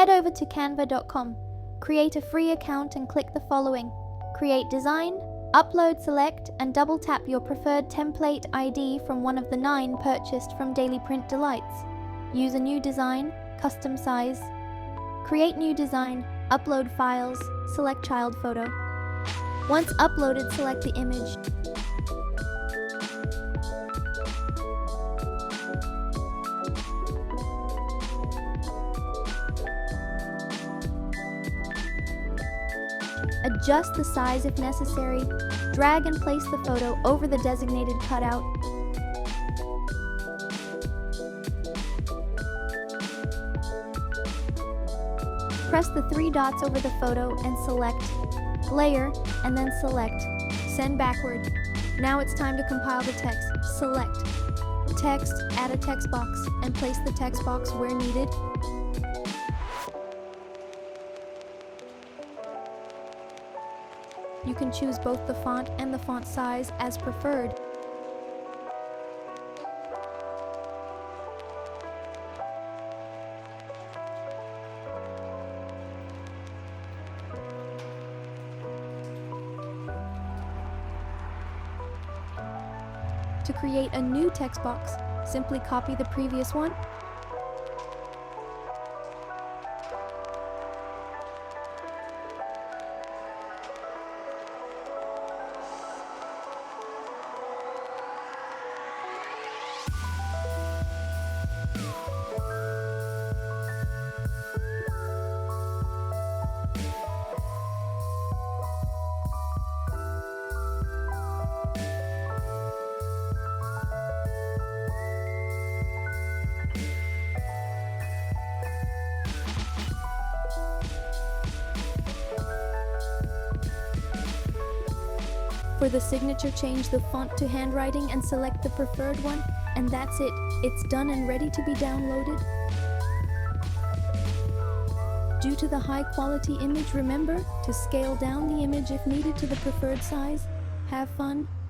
Head over to canva.com, create a free account and click the following: Create Design, Upload Select, and double tap your preferred template ID from one of the 9 purchased from Daily Print Delights. Use a new design, custom size. Create new design, upload files, select child photo. Once uploaded, select the image. Adjust the size if necessary. Drag and place the photo over the designated cutout. Press the 3 dots over the photo and select Layer, and then select Send Backward. Now it's time to compile the text. Select Text, add a text box, and place the text box where needed. You can choose both the font and the font size as preferred. To create a new text box, simply copy the previous one, For the signature, change the font to handwriting and select the preferred one, and that's it. It's done and ready to be downloaded. Due to the high quality image, remember to scale down the image if needed to the preferred size. Have fun,